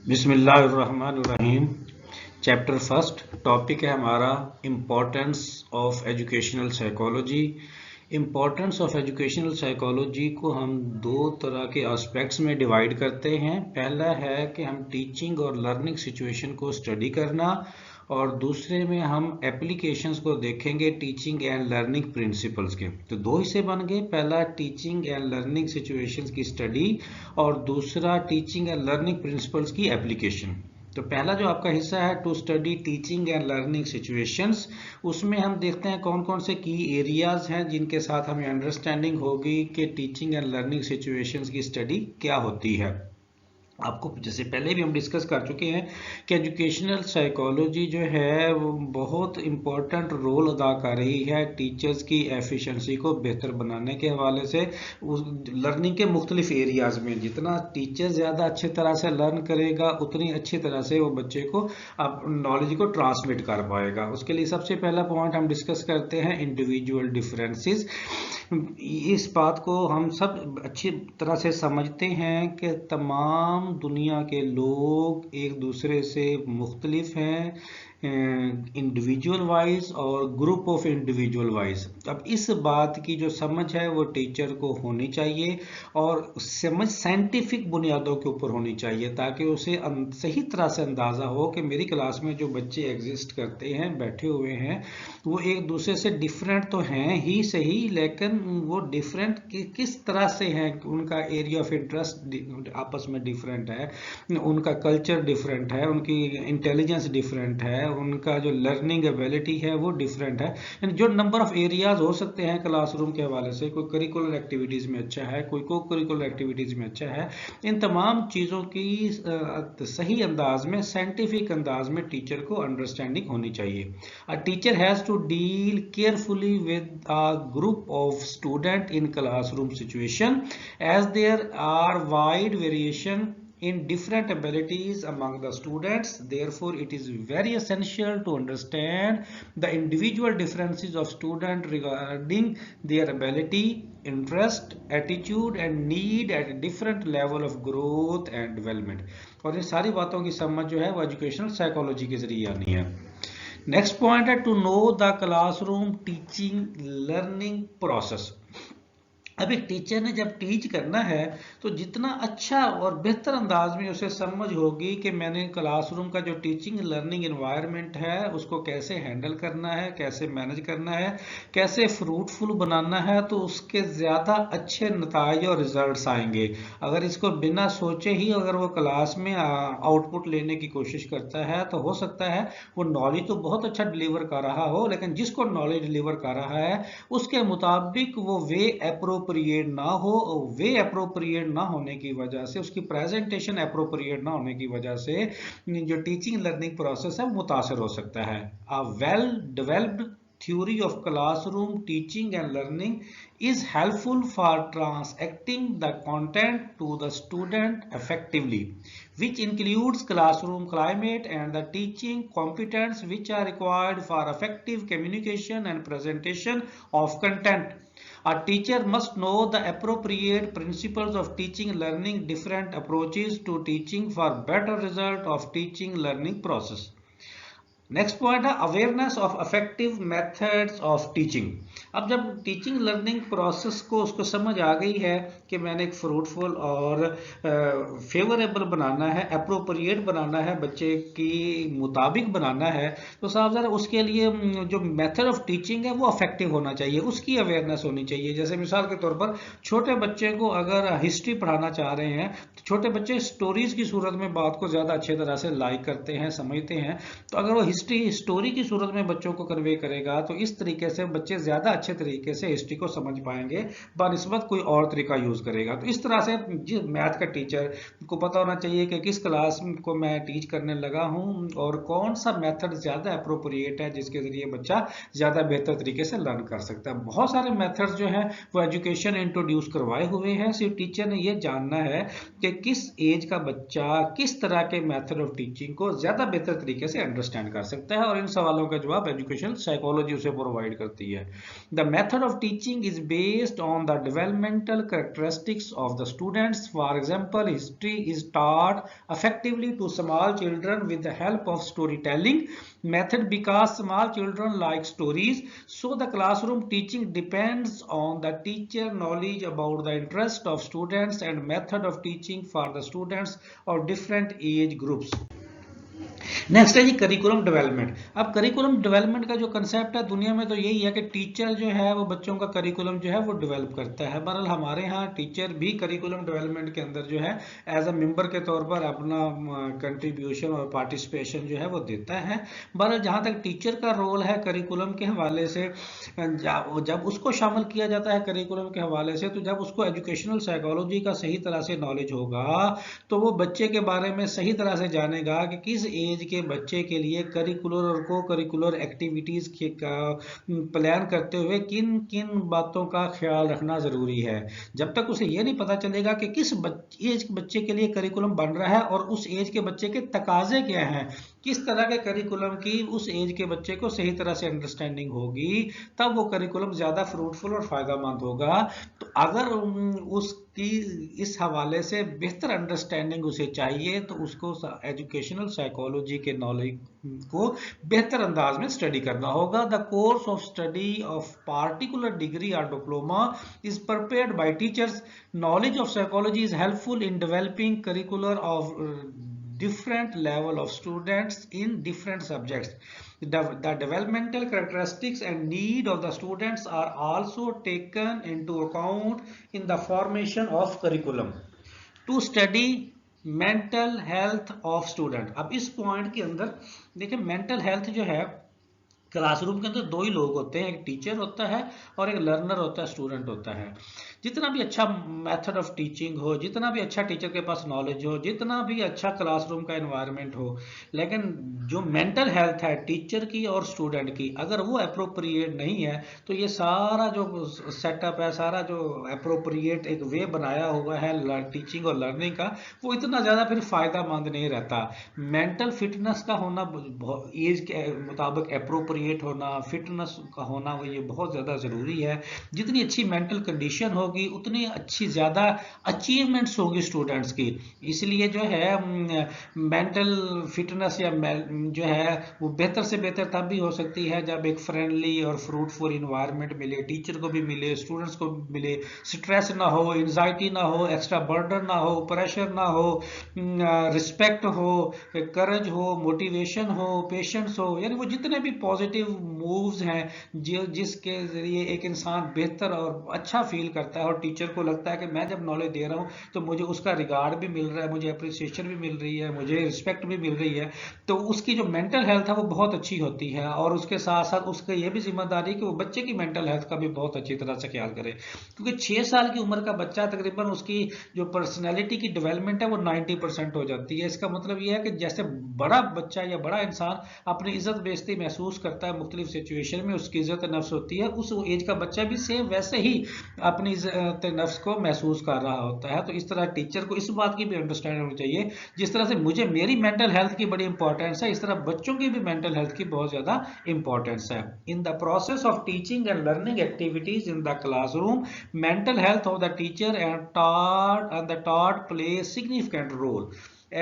बिस्मिल्लाहिर्रहमानिर्रहीम। Chapter first topic है हमारा importance of educational psychology. Importance of educational psychology को हम दो तरह के एस्पेक्ट्स में डिवाइड करते हैं। पहला है कि हम टीचिंग और लर्निंग सिचुएशन को स्टडी करना, और दूसरे में हम एप्लीकेशंस को देखेंगे टीचिंग एंड लर्निंग प्रिंसिपल्स के। तो दो हिस्से बन गए, पहला टीचिंग एंड लर्निंग सिचुएशंस की स्टडी और दूसरा टीचिंग एंड लर्निंग प्रिंसिपल्स की एप्लीकेशन। तो पहला जो आपका हिस्सा है to study teaching and learning situations, उसमें हम देखते हैं कौन कौन से की एरियाज हैं जिनके साथ हमें अंडरस्टैंडिंग होगी कि टीचिंग एंड लर्निंग सिचुएशंस की स्टडी क्या होती है। आपको जैसे पहले भी हम डिस्कस कर चुके हैं कि एजुकेशनल साइकोलॉजी जो है वो बहुत इम्पोर्टेंट रोल अदा कर रही है टीचर्स की एफिशिएंसी को बेहतर बनाने के हवाले से। उस लर्निंग के मुख्तलिफ एरियाज में जितना टीचर ज़्यादा अच्छी तरह से लर्न करेगा उतनी अच्छी तरह से वो बच्चे को अब नॉलेज को ट्रांसमिट कर पाएगा। उसके लिए सबसे पहला पॉइंट हम डिस्कस करते हैं इंडिविजुअल डिफरेंसेस। इस बात को हम सब अच्छी तरह से समझते हैं कि तमाम दुनिया के लोग एक दूसरे से मुख्तलिफ हैं, इंडिविजुअल वाइज और ग्रुप ऑफ इंडिविजुअल वाइज। अब इस बात की जो समझ है वो टीचर को होनी चाहिए और समझ साइंटिफिक बुनियादों के ऊपर होनी चाहिए, ताकि उसे सही तरह से अंदाज़ा हो कि मेरी क्लास में जो बच्चे एग्जिस्ट करते हैं, बैठे हुए हैं, वो एक दूसरे से डिफरेंट तो हैं ही सही, लेकिन वो डिफरेंट किस तरह से हैं। उनका एरिया ऑफ इंटरेस्ट आपस में डिफरेंट है, उनका कल्चर डिफरेंट है, उनकी इंटेलिजेंस डिफरेंट है, उनका जो लर्निंग एबिलिटी है वो डिफरेंट है। यानी जो नंबर ऑफ एरियाज हो सकते हैं क्लासरूम के हवाले से, कोई करिकुलर एक्टिविटीज़ में अच्छा है, कोई को करिकुलर एक्टिविटीज़ में अच्छा है, इन तमाम चीज़ों की सही अंदाज में, साइंटिफिक अंदाज में टीचर को अंडरस्टैंडिंग होनी चाहिए। A teacher has to deal carefully with a group of student in classroom situation as there are wide variation in different abilities among the students. Therefore it is very essential to understand the individual differences of student regarding their ability, interest, attitude and need at a different level of growth and development. और ये सारी बातों की समझ जो है वो educational psychology के जरिए आनी है। नेक्स्ट पॉइंट है to know the classroom teaching learning process. अब एक टीचर ने जब टीच करना है तो जितना अच्छा और बेहतर अंदाज में उसे समझ होगी कि मैंने क्लासरूम का जो टीचिंग लर्निंग एनवायरनमेंट है उसको कैसे हैंडल करना है, कैसे मैनेज करना है, कैसे फ्रूटफुल बनाना है, तो उसके ज़्यादा अच्छे नतीजे और रिजल्ट्स आएंगे। अगर इसको बिना सोचे ही अगर वो क्लास में आउटपुट लेने की कोशिश करता है तो हो सकता है वो नॉलेज तो बहुत अच्छा डिलीवर कर रहा हो, लेकिन जिसको नॉलेज डिलीवर कर रहा है उसके मुताबिक वो वे अप्रोप्रिएट ना हो। वे अप्रोप्रिएट ना होने की वजह से, उसकी प्रेजेंटेशन अप्रोप्रिएट ना होने की वजह से जो टीचिंग लर्निंग प्रोसेस है मुतासर हो सकता है। A well developed theory of classroom teaching and learning is helpful for transacting the content to the student effectively, which includes classroom climate and the teaching competence which are required for effective communication and presentation of content. A teacher must know the appropriate principles of teaching learning, different approaches to teaching for better result of teaching learning process. Next point है awareness of effective methods of teaching. अब जब teaching learning process को उसको समझ आ गई है कि मैंने एक फ्रूटफुल और फेवरेबल बनाना है, अप्रोप्रिएट बनाना है, बच्चे की मुताबिक बनाना है, तो साहब ज़रा उसके लिए जो मेथड ऑफ टीचिंग है वो इफेक्टिव होना चाहिए, उसकी अवेयरनेस होनी चाहिए। जैसे मिसाल के तौर पर छोटे बच्चे को अगर हिस्ट्री पढ़ाना चाह रहे हैं तो छोटे बच्चे स्टोरीज की सूरत में बात को ज़्यादा अच्छी तरह से लाइक करते हैं, समझते हैं। तो अगर वो स्टोरी की सूरत में बच्चों को कन्वे करेगा तो इस तरीके से बच्चे ज्यादा अच्छे तरीके से हिस्ट्री को समझ पाएंगे बनिस्बत कोई और तरीका यूज करेगा। तो इस तरह से जिस मैथ का टीचर को पता होना चाहिए कि किस क्लास को मैं टीच करने लगा हूं और कौन सा मेथड ज्यादा अप्रोप्रिएट है जिसके जरिए बच्चा ज्यादा बेहतर तरीके से लर्न कर सकता है। बहुत सारे मेथड्स जो है वो एजुकेशन इंट्रोड्यूस करवाए हुए हैं। सिर्फ टीचर ने यह जानना है कि किस एज का बच्चा किस तरह के मेथड ऑफ टीचिंग को ज्यादा बेहतर तरीके से अंडरस्टैंड कर सकता है, और इन सवालों का जवाब एजुकेशनल साइकोलॉजी उसे प्रोवाइड करती है। The method of teaching is based on the developmental characteristics of the students. For example, history is taught effectively to small children with the help of storytelling method because small children like stories. So the classroom teaching depends on the teacher knowledge about the interest of students and method of teaching for the students of different age groups. Next है जी curriculum development. अब curriculum development का जो concept है दुनिया में तो यही है कि टीचर जो है वो बच्चों का करिकुलम जो है वो डेवलप करता है। बहरहाल हमारे यहाँ टीचर भी करिकुलम डेवलपमेंट के अंदर जो है एज अ मेंबर के तौर पर अपना कंट्रीब्यूशन और पार्टिसिपेशन जो है वो देता है। बहरहाल जहाँ तक टीचर का रोल है करिकुलम के हवाले से, जब उसको शामिल किया जाता है करिकुलम के हवाले से, तो जब उसको एजुकेशनल साइकोलॉजी का सही तरह से नॉलेज होगा तो वो बच्चे के बारे में सही तरह से जानेगा कि किस एज के बच्चे के लिए करिकुलर और को करिकुलर एक्टिविटीज का प्लान करते हुए किन किन बातों का ख्याल रखना जरूरी है। जब तक उसे यह नहीं पता चलेगा कि किस एज के बच्चे के लिए करिकुलम बन रहा है और उस एज के बच्चे के तकाजे क्या हैं, किस तरह के करिकुलम की उस एज के बच्चे को सही तरह से अंडरस्टैंडिंग होगी, तब वो करिकुलम ज्यादा फ्रूटफुल और फायदेमंद होगा। तो अगर उसकी इस हवाले से बेहतर अंडरस्टैंडिंग उसे चाहिए तो उसको एजुकेशनल साइकोलॉजी के नॉलेज को बेहतर अंदाज में स्टडी करना होगा। The course of study of particular degree और diploma is prepared by teachers. Knowledge of psychology is helpful in developing curricular of different level of students in different subjects. The developmental characteristics and need of the students are also taken into account in the formation of curriculum. To study mental health of student. अब इस point के अंदर देखिए mental health जो है classroom के अंदर दो ही लोग होते हैं, एक टीचर होता है और एक लर्नर होता है, स्टूडेंट होता है। जितना भी अच्छा मेथड ऑफ टीचिंग हो, जितना भी अच्छा टीचर के पास नॉलेज हो, जितना भी अच्छा क्लासरूम का एनवायरनमेंट हो, लेकिन जो मेंटल हेल्थ है टीचर की और स्टूडेंट की अगर वो अप्रोप्रिएट नहीं है तो ये सारा जो सेटअप है, सारा जो अप्रोप्रिएट एक वे बनाया हुआ है टीचिंग और लर्निंग का, वो इतना ज़्यादा फिर फायदेमंद नहीं रहता। मेंटल फिटनेस का होना एज के मुताबिक अप्रोप्रिएट होना, फिटनेस का होना, वो ये बहुत ज़्यादा ज़रूरी है। जितनी अच्छी मेंटल कंडीशन होगी उतनी अच्छी ज़्यादा अचीवमेंट्स होगी स्टूडेंट्स की। इसलिए जो है मेंटल फिटनेस या जो है वो बेहतर से बेहतर तब भी हो सकती है जब एक फ्रेंडली और फ्रूटफुल इन्वायरमेंट मिले, टीचर को भी मिले, स्टूडेंट्स को भी मिले, स्ट्रेस ना हो, एंजाइटी ना हो, एक्स्ट्रा बर्डन ना हो, प्रेशर ना हो, रिस्पेक्ट हो, करेज हो, मोटिवेशन हो, पेशेंस हो, यानी वो जितने भी पॉजिटिव मूव्स हैं जिसके जरिए एक इंसान बेहतर और अच्छा फील करता है और टीचर को लगता है कि मैं जब नॉलेज दे रहा हूँ तो मुझे उसका रिगार्ड भी मिल रहा है, मुझे अप्रिसिएशन भी मिल रही है, मुझे रिस्पेक्ट भी मिल रही है, तो उसकी जो मेंटल हेल्थ है वो बहुत अच्छी होती है। और उसके साथ साथ उसका ये भी जिम्मेदारी कि वो बच्चे की मेंटल हेल्थ का भी बहुत अच्छी तरह से ख्याल करे, क्योंकि 6 साल की उम्र का बच्चा तकरीबन उसकी जो पर्सनैलिटी की डेवलपमेंट है वो 90% हो जाती है। इसका मतलब ये है कि जैसे बड़ा बच्चा या बड़ा इंसान अपनी इज्जत बेइज्जती महसूस करता है मुख्तलिफ सिचुएशन में, उसकी इज्जत नफ्स होती है, उस एज का बच्चा भी सेम वैसे ही अपनी इज्जत नफ्स को महसूस कर रहा होता है। तो इस तरह टीचर को इस बात की भी अंडरस्टैंडिंग होनी चाहिए, जिस तरह से मुझे मेरी मेंटल हेल्थ की बड़ी इंपॉर्टेंस है, इस तरह बच्चों की भी मेंटल हेल्थ की बहुत ज्यादा इंपॉर्टेंस है। In the process of teaching and learning activities in the classroom, mental health of the teacher and taught play a significant role.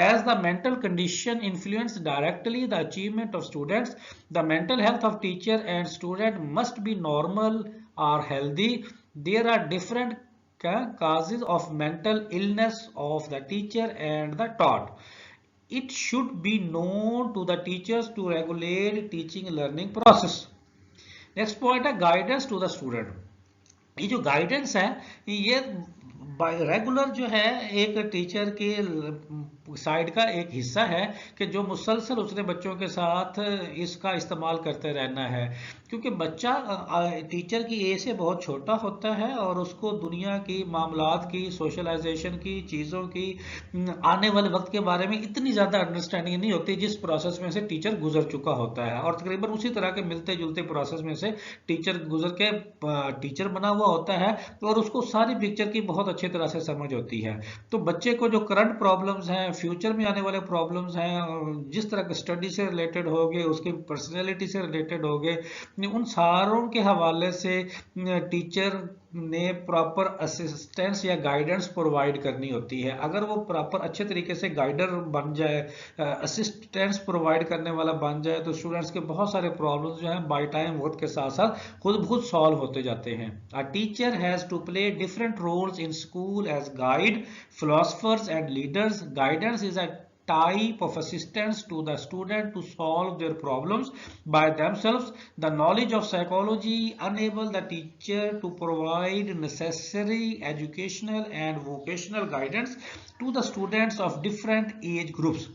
As the mental condition influences directly the achievement of students, the mental health of teacher and student must be normal or healthy. There are different causes of mental illness of the teacher and the taught. It should be known to the teachers to regulate teaching learning process. Next point है guidance to the student. ये जो guidance है ये regular जो है एक teacher के side का एक हिस्सा है कि जो मुसलसल उसने बच्चों के साथ इसका इस्तेमाल करते रहना है, क्योंकि बच्चा टीचर की एज से बहुत छोटा होता है और उसको दुनिया की मामलात की, सोशलाइजेशन की, चीज़ों की, आने वाले वक्त के बारे में इतनी ज़्यादा अंडरस्टैंडिंग नहीं होती जिस प्रोसेस में से टीचर गुजर चुका होता है। और तकरीबन उसी तरह के मिलते जुलते प्रोसेस में से टीचर गुजर के टीचर बना हुआ होता है और उसको सारी पिक्चर की बहुत अच्छी तरह से समझ होती है। तो बच्चे को जो करंट प्रॉब्लम्स हैं, फ्यूचर में आने वाले प्रॉब्लम्स हैं, जिस तरह के स्टडी से रिलेटेड हो गए, उसकी पर्सनैलिटी से रिलेटेड हो गए, उन सारों के हवाले से टीचर ने प्रॉपर असिस्टेंस या गाइडेंस प्रोवाइड करनी होती है। अगर वो प्रॉपर अच्छे तरीके से गाइडर बन जाए, असिस्टेंस प्रोवाइड करने वाला बन जाए, तो स्टूडेंट्स के बहुत सारे प्रॉब्लम्स जो हैं बाय टाइम वक्त के साथ साथ खुद ब खुद सॉल्व होते जाते हैं। A teacher has to play different roles in school as guide, philosophers and leaders. Guidance is a type of assistance to the student to solve their problems by themselves. The knowledge of psychology enable the teacher to provide necessary educational and vocational guidance to the students of different age groups.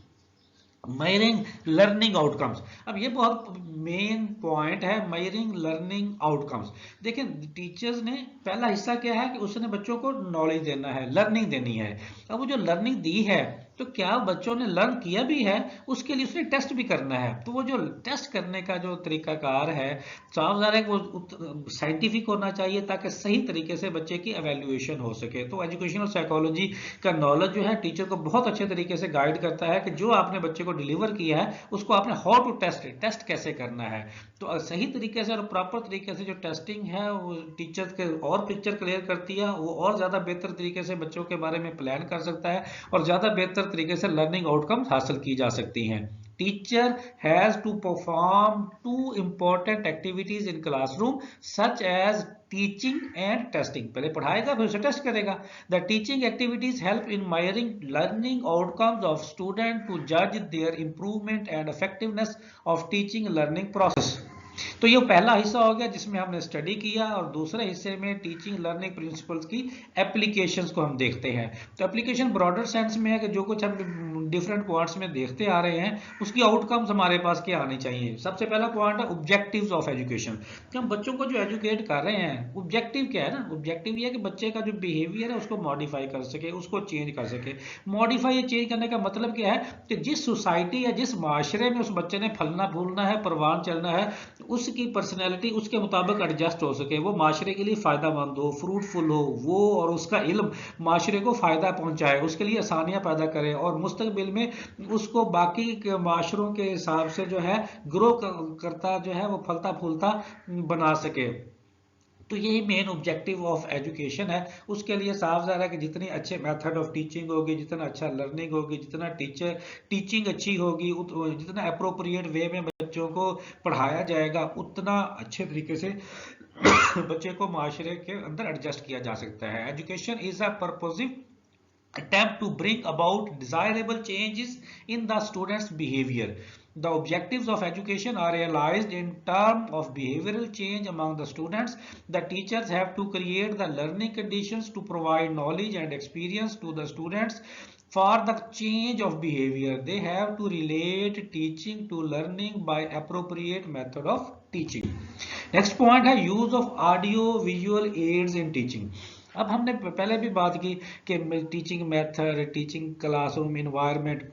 Measuring learning outcomes, अब ये बहुत main point है, measuring learning outcomes. देखिए teachers ने पहला हिस्सा क्या है कि उसने बच्चों को नॉलेज देना है, लर्निंग देनी है। अब वो जो लर्निंग दी है तो क्या बच्चों ने लर्न किया भी है, उसके लिए उसने टेस्ट भी करना है। तो वो जो टेस्ट करने का जो तरीकाकार है, साफ ज़ाहिर है वो साइंटिफिक होना चाहिए ताकि सही तरीके से बच्चे की एवेल्युएशन हो सके। तो एजुकेशनल साइकोलॉजी का नॉलेज जो है टीचर को बहुत अच्छे तरीके से गाइड करता है कि जो आपने बच्चे को डिलीवर किया है उसको आपने हाउ टू टेस्ट कैसे करना है। तो सही तरीके से और प्रॉपर तरीके से जो टेस्टिंग है वो टीचर के और पिक्चर क्लियर करती है, वो और ज़्यादा बेहतर तरीके से बच्चों के बारे में प्लान कर सकता है और ज़्यादा बेहतर तरीके से लर्निंग आउटकम्स हासिल की जा सकती हैं। Teacher has to perform two important activities in classroom such as teaching and testing. पहले पढ़ाएगा फिर उसे टेस्ट करेगा। The teaching activities help in measuring learning outcomes of student to जज their improvement and effectiveness of teaching learning process. तो ये पहला हिस्सा हो गया जिसमें हमने स्टडी किया, और दूसरे हिस्से में टीचिंग लर्निंग प्रिंसिपल्स की एप्लीकेशंस को हम देखते हैं। तो एप्लीकेशन ब्रॉडर सेंस में है कि जो कुछ हम डिफरेंट पॉइंट्स में देखते आ रहे हैं उसकी आउटकम्स हमारे पास क्या आनी चाहिए। सबसे पहला पॉइंट है ऑब्जेक्टिव्स ऑफ एजुकेशन, कि हम बच्चों को जो एजुकेट कर रहे हैं, ऑब्जेक्टिव क्या है ना, ऑब्जेक्टिव ये है कि बच्चे का जो बिहेवियर है उसको मॉडिफाई कर सके, उसको चेंज कर सके। मॉडिफाई या चेंज करने का मतलब क्या है कि जिस सोसाइटी या जिस माशरे में उस बच्चे ने फलना फूलना है, परवान चलना है, उसकी पर्सनैलिटी उसके मुताबिक एडजस्ट हो सके, वो माशरे के लिए फ़ायदामंद हो, फ्रूटफुल हो, वो और उसका इल्म माशरे को फ़ायदा पहुंचाए, उसके लिए आसानियां पैदा करे और मुस्तकबिल में उसको बाकी के माशरों के हिसाब से जो है ग्रो करता जो है वो फलता फूलता बना सके। तो यही मेन ऑब्जेक्टिव ऑफ एजुकेशन है। उसके लिए साफ ज़ाहिर है कि जितनी अच्छे मेथड ऑफ टीचिंग होगी, जितना अच्छा लर्निंग होगी, जितना टीचिंग अच्छी होगी, जितना अप्रोप्रिएट वे में बच्चों को पढ़ाया जाएगा, उतना अच्छे तरीके से बच्चे को माशरे के अंदर एडजस्ट किया जा सकता है। Education is a purposive attempt to bring about desirable changes in the student's behavior. The objectives of education are realized in terms of behavioral change among the students. The teachers have to create the learning conditions to provide knowledge and experience to the students for the change of behavior. They have to relate teaching to learning by appropriate method of teaching. Next point है use of audio visual aids in teaching. अब हमने पहले भी बात की कि teaching method, teaching classroom environment,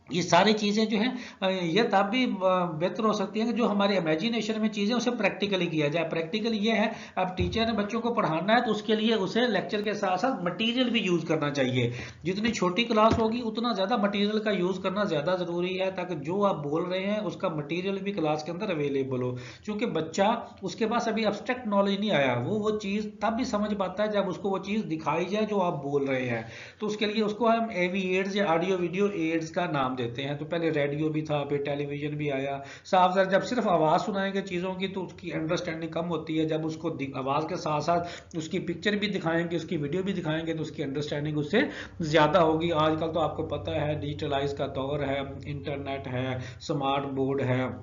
ये सारी चीज़ें जो हैं ये तब भी बेहतर हो सकती हैं कि जो हमारे इमेजिनेशन में चीज़ें उसे प्रैक्टिकली किया जाए। प्रैक्टिकल ये है, अब टीचर ने बच्चों को पढ़ाना है तो उसके लिए उसे लेक्चर के साथ साथ मटेरियल भी यूज़ करना चाहिए। जितनी छोटी क्लास होगी उतना ज़्यादा मटेरियल का यूज़ करना ज़्यादा ज़रूरी है ताकि जो आप बोल रहे हैं उसका मटेरियल भी क्लास के अंदर अवेलेबल हो। क्योंकि बच्चा, उसके पास अभी एब्स्ट्रैक्ट नॉलेज नहीं आया, वो चीज़ तब भी समझ पाता है जब उसको वो चीज़ दिखाई जाए जो आप बोल रहे हैं। तो उसके लिए उसको हम AV एड्स या ऑडियो वीडियो एड्स का नाम देते हैं। तो पहले रेडियो भी था, फिर टेलीविजन भी आया। साफ साफ जब सिर्फ आवाज़ सुनाएंगे चीज़ों की तो उसकी अंडरस्टैंडिंग कम होती है। जब उसको आवाज़ के साथ साथ उसकी पिक्चर भी दिखाएंगे, उसकी वीडियो भी दिखाएंगे तो उसकी अंडरस्टैंडिंग उससे ज़्यादा होगी। आजकल तो आपको पता है डिजिटलाइज का दौर है, इंटरनेट है, स्मार्ट बोर्ड है,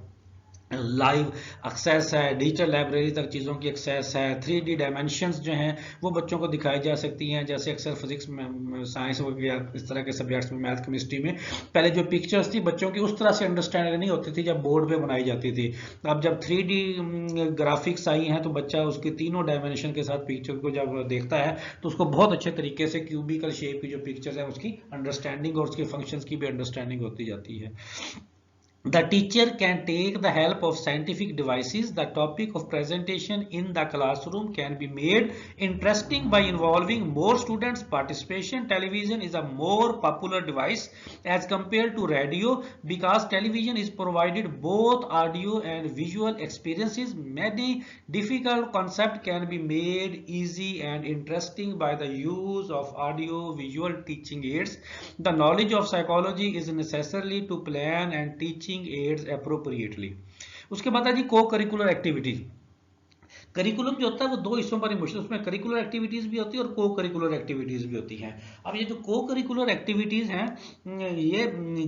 लाइव एक्सेस है, डिजिटल लाइब्रेरी तक चीज़ों की एक्सेस है, 3D डायमेंशंस जो हैं वो बच्चों को दिखाई जा सकती हैं। जैसे अक्सर फिजिक्स में, साइंस वगैरह इस तरह के सब्जेक्ट्स में, मैथ केमिस्ट्री में पहले जो पिक्चर्स थी बच्चों की उस तरह से अंडरस्टैंडिंग नहीं होती थी जब बोर्ड पे बनाई जाती थी। अब जब 3D ग्राफिक्स आई हैं तो बच्चा उसके तीनों डायमेंशन के साथ पिक्चर को जब देखता है तो उसको बहुत अच्छे तरीके से क्यूबिकल शेप की जो पिक्चर्स है उसकी अंडरस्टैंडिंग और उसके फंक्शंस की भी अंडरस्टैंडिंग होती जाती है। The teacher can take the help of scientific devices. The topic of presentation in the classroom can be made interesting by involving more students. Participation. Television is a more popular device as compared to radio because television is provided both audio and visual experiences. Many difficult concepts can be made easy and interesting by the use of audio visual teaching aids. The knowledge of psychology is necessary to plan and teaching aids appropriately. उसके बाद है जी को curricular activities. Curriculum जो होता है वो दो हिस्सों पर इमोशनल, उसमें करिकुलर एक्टिविटीज भी होती है और को करिकुलर एक्टिविटीज भी होती हैं। अब ये जो को करिकुलर एक्टिविटीज हैं ये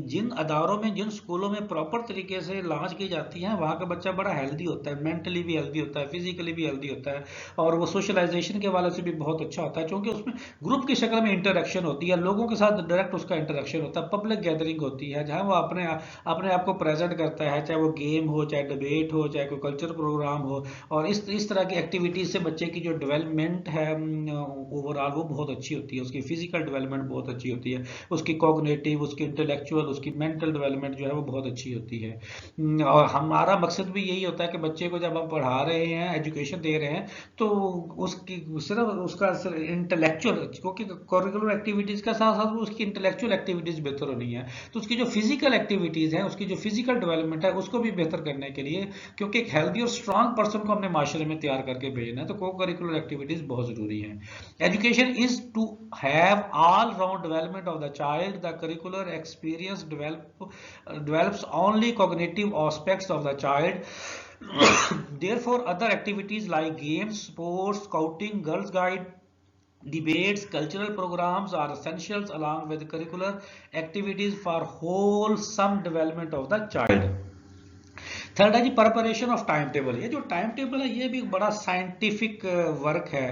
जिन अदारों में जिन स्कूलों में प्रॉपर तरीके से लॉन्च की जाती हैं वहाँ का बच्चा बड़ा हेल्दी होता है, मेंटली भी हेल्दी होता है, फिजिकली भी हेल्दी होता है और वो सोशलाइजेशन के वाले से भी बहुत अच्छा होता है क्योंकि उसमें ग्रुप की शक्ल में इंटरेक्शन होती है, लोगों के साथ डायरेक्ट उसका इंटरेक्शन होता है, पब्लिक गैदरिंग होती है जहाँ वो अपने आप को प्रेजेंट करता है, चाहे वो गेम हो, चाहे डिबेट हो, चाहे कोई कल्चर प्रोग्राम हो। और इस तरह की एक्टिविटीज से बच्चे की जो डेवलपमेंट है ओवरऑल वो बहुत अच्छी होती है, उसकी फिजिकल डेवलपमेंट बहुत अच्छी होती है, उसकी कॉग्निटिव, उसकी इंटेलेक्चुअल, उसकी मेंटल डेवलपमेंट जो है वो बहुत अच्छी होती है। और हमारा मकसद भी यही होता है कि बच्चे को जब हम पढ़ा रहे हैं, एजुकेशन दे रहे हैं, तो उसकी सिर्फ उसका इंटेलेक्चुअल, क्योंकि करिकुलर एक्टिविटीज के साथ साथ उसकी इंटेलेक्चुअल एक्टिविटीज बेहतर होनी है, तो उसकी जो फिजिकल एक्टिविटीज है, उसकी जो फिजिकल डेवलपमेंट है उसको भी बेहतर करने के लिए, क्योंकि एक हेल्दी और स्ट्रांग पर्सन को हमने माशरे में तैयार करके भेजना है, तो को करिकुलर एक्टिविटीज बहुत जरूरी है। Education is to have all round development of the child. The curricular experience develops only cognitive aspects of the child. Therefore, other activities like games, sports, scouting, girls guide, debates, cultural programs are essentials along with curricular activities for wholesome development of the child. Third है जी preparation of time table. ये जो time table है ये भी बड़ा scientific work है।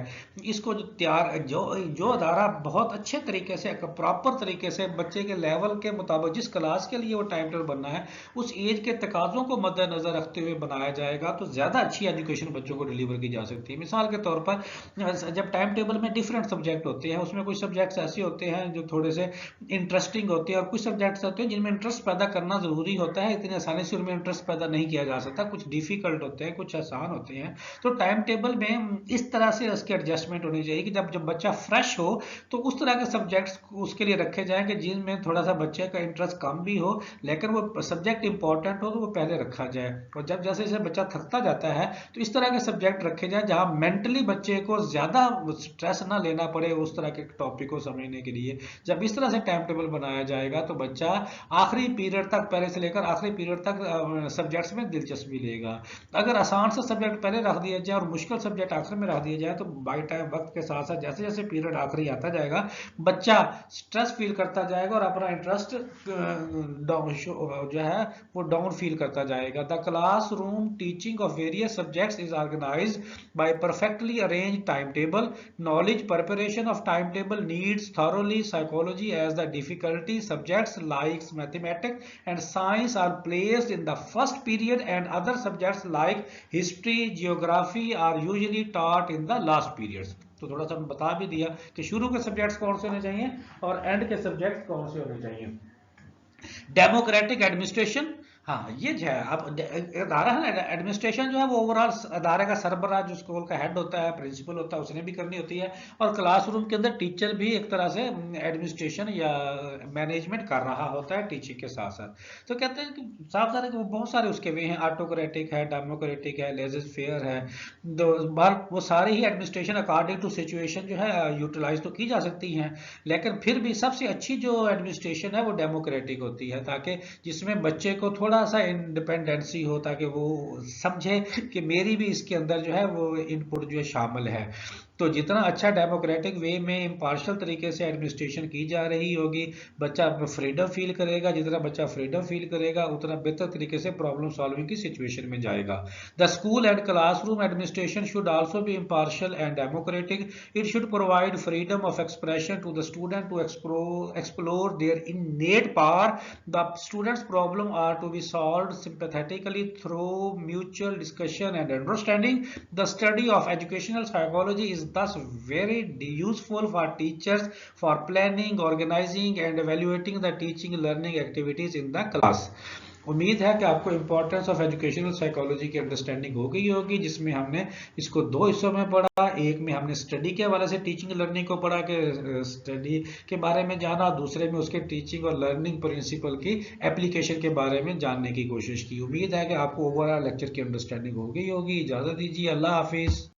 इसको जो अदारा बहुत अच्छे तरीके से प्रॉपर तरीके से बच्चे के लेवल के मुताबिक जिस क्लास के लिए वो टाइम टेबल बनना है उस एज के तकाजों को मद्देनजर रखते हुए बनाया जाएगा तो ज़्यादा अच्छी एजुकेशन बच्चों को डिलीवर की जा सकती है। मिसाल के तौर पर जब टाइम टेबल में डिफरेंट सब्जेक्ट होते हैं, उसमें कुछ सब्जेक्ट्स ऐसे होते हैं जो थोड़े से इंटरेस्टिंग होते हैं और कुछ सब्जेक्ट्स होते हैं जिनमें इंटरेस्ट पैदा करना ज़रूरी होता है, इतनी आसानी से उनमें इंटरेस्ट पैदा नहीं किया जा सकता, कुछ डिफिकल्ट होते हैं, कुछ आसान होते हैं। तो टाइम टेबल में इस तरह से उसकी एडजस्टमेंट होनी चाहिए कि जब बच्चा फ्रेश हो तो उस तरह के सब्जेक्ट्स उसके लिए रखे जाएं कि जिनमें थोड़ा सा बच्चे का इंटरेस्ट कम भी हो लेकिन वो सब्जेक्ट इंपॉर्टेंट हो तो वो पहले रखा जाए। और जब जैसे जैसे बच्चा थकता जाता है तो इस तरह के सब्जेक्ट रखे जाए जहां मेंटली बच्चे को ज्यादा स्ट्रेस ना लेना पड़े उस तरह के टॉपिक को समझने के लिए। जब इस तरह से टाइम टेबल बनाया जाएगा तो बच्चा आखिरी पीरियड तक, पहले से लेकर आखिरी पीरियड तक सब्जेक्ट्स में दिलचस्पी लेगा। अगर आसान सा सब्जेक्ट पहले रख दिया जाए और मुश्किल सब्जेक्ट आखिर में रख दिया जाए तो बाय टाइम वक्त के साथ साथ जैसे जैसे पीरियड आखिरी आता जाएगा बच्चा स्ट्रेस फील करता जाएगा और अपना इंटरेस्ट जो है वो डाउन फील करता जाएगा। The classroom teaching of various subjects is organised by perfectly arranged timetable. Knowledge preparation of timetable needs thoroughly psychology as the difficulty subjects like mathematics and science are placed in the first period and other subjects like history, geography are usually taught in the last periods। तो थोड़ा सा बता भी दिया कि शुरू के subjects कौन से होने चाहिए और एंड के सब्जेक्ट्स कौन से होने चाहिए। डेमोक्रेटिक एडमिनिस्ट्रेशन, हाँ ये जो है अब अदारा है ना, एडमिनिस्ट्रेशन जो है वो ओवरऑल अदारे का सरबराह जो स्कूल का हेड होता है, प्रिंसिपल होता है, उसने भी करनी होती है और क्लासरूम के अंदर टीचर भी एक तरह से एडमिनिस्ट्रेशन या मैनेजमेंट कर रहा होता है टीचिंग के साथ साथ। तो कहते हैं कि साफ सारे बहुत सारे उसके वे हैं, ऑटोक्रेटिक है, डेमोक्रेटिक है, लेजिस फेयर है, वो सारी ही एडमिनिस्ट्रेशन अकॉर्डिंग टू सिचुएशन जो है यूटिलाइज तो की जा सकती हैं लेकिन फिर भी सबसे अच्छी जो एडमिनिस्ट्रेशन है वो डेमोक्रेटिक होती है ताकि जिसमें बच्चे को थोड़ा सा इंडिपेंडेंसी हो ताकि वो समझे कि मेरी भी इसके अंदर जो है वो इनपुट जो है शामिल है। तो जितना अच्छा डेमोक्रेटिक वे में इम्पार्शियल तरीके से एडमिनिस्ट्रेशन की जा रही होगी बच्चा फ्रीडम फील करेगा, जितना बच्चा फ्रीडम फील करेगा उतना बेहतर तरीके से प्रॉब्लम सॉल्विंग की सिचुएशन में जाएगा। The school and classroom administration should also be impartial and democratic. It should provide freedom of expression to the student to explore their innate power. The students' problem are to be solved sympathetically through mutual discussion and understanding. The study of educational psychology is thus very useful for teachers for planning, organizing and evaluating the teaching learning activities in the class. उम्मीद है कि आपको importance of educational psychology की understanding हो गई होगी, जिसमें हमने इसको दो हिस्सों में पढ़ा। एक में हमने स्टडी के हवाले से टीचिंग लर्निंग को पढ़ा कि स्टडी के बारे में जाना, दूसरे में उसके टीचिंग और लर्निंग प्रिंसिपल की एप्लीकेशन के बारे में जानने की कोशिश की। उम्मीद है कि आपको ओवरऑल लेक्चर की अंडरस्टैंडिंग हो गई होगी। इजाज़त दीजिए, अल्लाह हाफिज़।